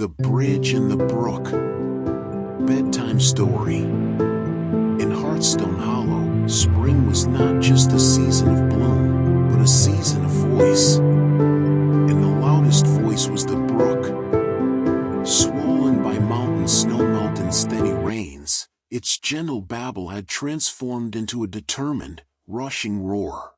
The Bridge and the Brook. Bedtime story. In Hearthstone Hollow, spring was not just a season of bloom, but a season of voice. And the loudest voice was the brook. Swollen by mountain snowmelt and steady rains, its gentle babble had transformed into a determined, rushing roar.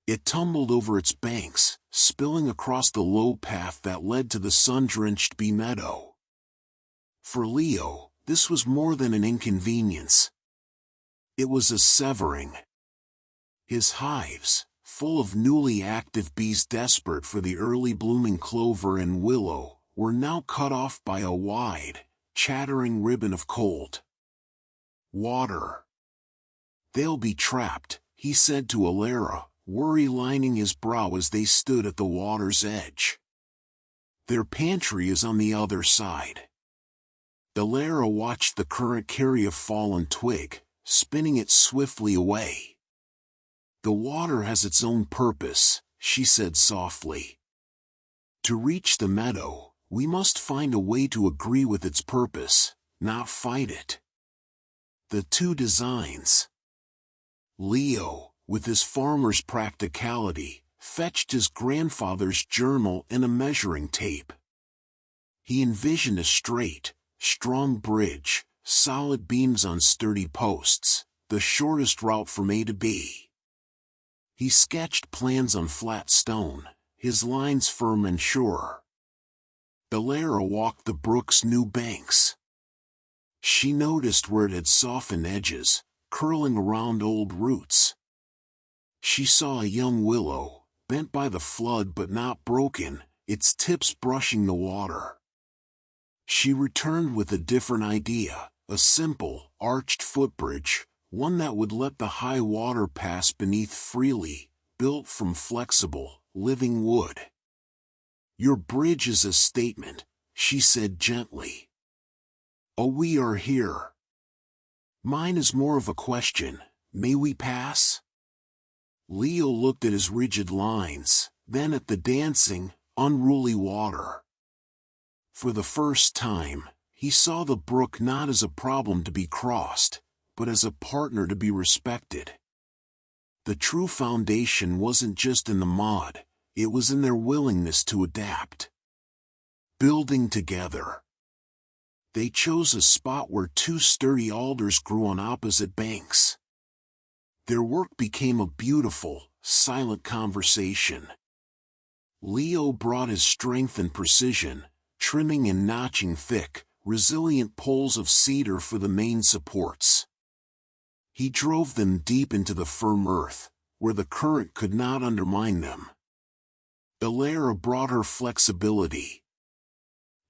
It tumbled over its banks, spilling across the low path that led to the sun-drenched meadow. For Leo, this was more than an inconvenience. It was a severing. His hives, full of newly active bees desperate for the early blooming clover and willow, were now cut off by a wide, chattering ribbon of cold water. "They'll be trapped," he said to Elara, worry lining his brow as they stood at the water's edge. "Their pantry is on the other side." Elara watched the current carry a fallen twig, spinning it swiftly away. "The water has its own purpose," she said softly. "To reach the meadow, we must find a way to agree with its purpose, not fight it." The two designs. Leo, with his farmer's practicality, fetched his grandfather's journal and a measuring tape. He envisioned a straight, strong bridge, solid beams on sturdy posts, the shortest route from A to B. He sketched plans on flat stone, his lines firm and sure. Elara walked the brook's new banks. She noticed where it had softened edges, curling around old roots. She saw a young willow, bent by the flood but not broken, its tips brushing the water. She returned with a different idea, a simple, arched footbridge, one that would let the high water pass beneath freely, built from flexible, living wood. "Your bridge is a statement," she said gently. "Oh, we are here." "Mine is more of a question. May we pass?" Leo looked at his rigid lines, then at the dancing, unruly water. For the first time, he saw the brook not as a problem to be crossed, but as a partner to be respected. The true foundation wasn't just in the mud, it was in their willingness to adapt. Building together. They chose a spot where two sturdy alders grew on opposite banks. Their work became a beautiful, silent conversation. Leo brought his strength and precision, trimming and notching thick, resilient poles of cedar for the main supports. He drove them deep into the firm earth, where the current could not undermine them. Elara brought her flexibility.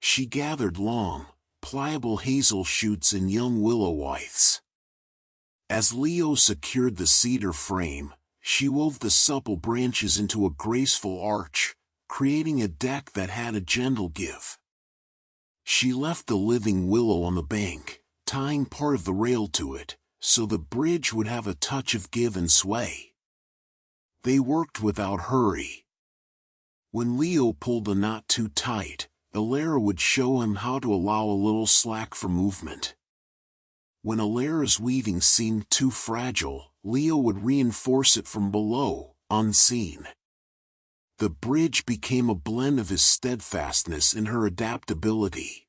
She gathered long, pliable hazel shoots and young willow withes. As Leo secured the cedar frame, she wove the supple branches into a graceful arch, creating a deck that had a gentle give. She left the living willow on the bank, tying part of the rail to it, so the bridge would have a touch of give and sway. They worked without hurry. When Leo pulled the knot too tight, Elara would show him how to allow a little slack for movement. When Elara's weaving seemed too fragile, Leo would reinforce it from below, unseen. The bridge became a blend of his steadfastness and her adaptability.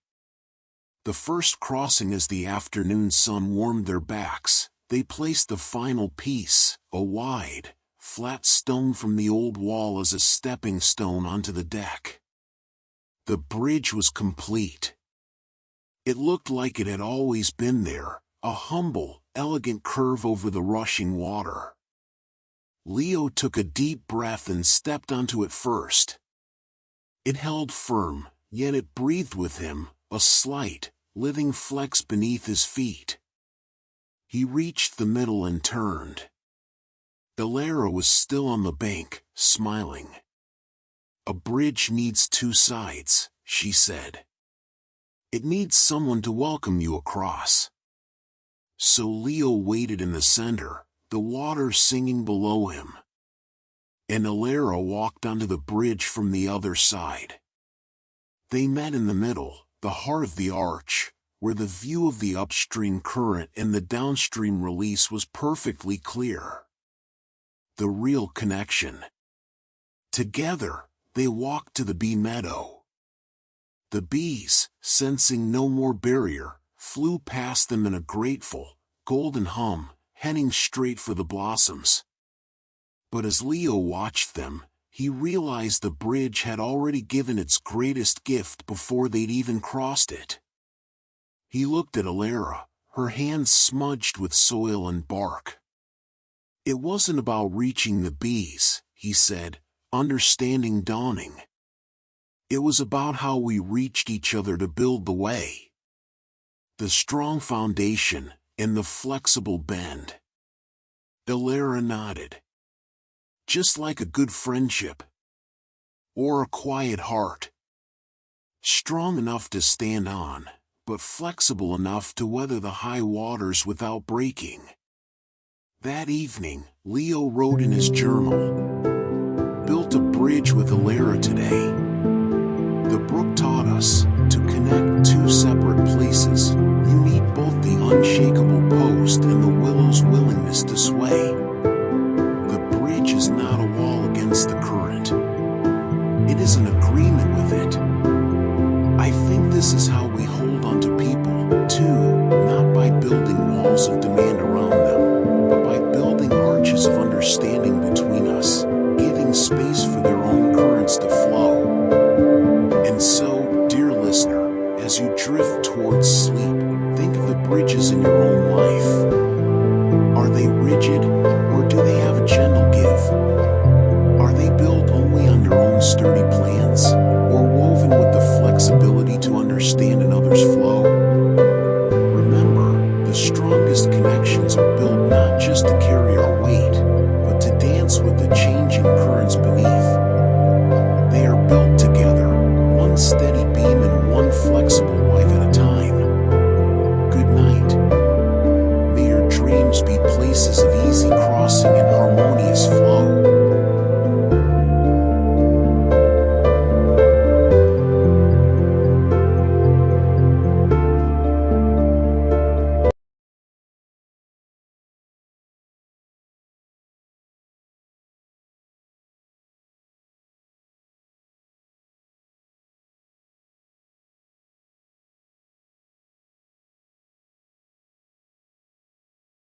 The first crossing as the afternoon sun warmed their backs, they placed the final piece, a wide, flat stone from the old wall as a stepping stone onto the deck. The bridge was complete. It looked like it had always been there, a humble, elegant curve over the rushing water. Leo took a deep breath and stepped onto it first. It held firm, yet it breathed with him, a slight, living flex beneath his feet. He reached the middle and turned. Elara was still on the bank, smiling. "A bridge needs two sides," she said. "It needs someone to welcome you across." So Leo waited in the center, the water singing below him. And Elara walked onto the bridge from the other side. They met in the middle, the heart of the arch, where the view of the upstream current and the downstream release was perfectly clear. The real connection. Together, they walked to the bee meadow. The bees, sensing no more barrier, flew past them in a grateful, golden hum, heading straight for the blossoms. But as Leo watched them, he realized the bridge had already given its greatest gift before they'd even crossed it. He looked at Elara, her hands smudged with soil and bark. It wasn't about reaching the bees, he said, understanding dawning. It was about how we reached each other to build the way. The strong foundation and the flexible bend. Elara nodded. Just like a good friendship. Or a quiet heart. Strong enough to stand on, but flexible enough to weather the high waters without breaking. That evening, Leo wrote in his journal, "Built a bridge with Elara today. The brook taught us to connect two separate places. You need both the unshakable post and the willow's willingness to sway. The bridge is not a wall against the current. It is an agreement with it. I think this is how we hold on to people, too, not by building walls of demand around them, but by building arches of understanding between us, giving space for their own currents to flow." And so, dear listener, as you drift towards sleep, think of the bridges in your own life. Are they rigid, or do they have a gentle give? Are they built only on your own sturdy plans, or woven with the flexibility to understand another's flow? Remember, the strongest connections are built not just to carry our weight, but to dance with the changing currents beneath. They are built together, one steady beam and one flexible life at a time. Good night. May your dreams be places of easy crossing and harmonious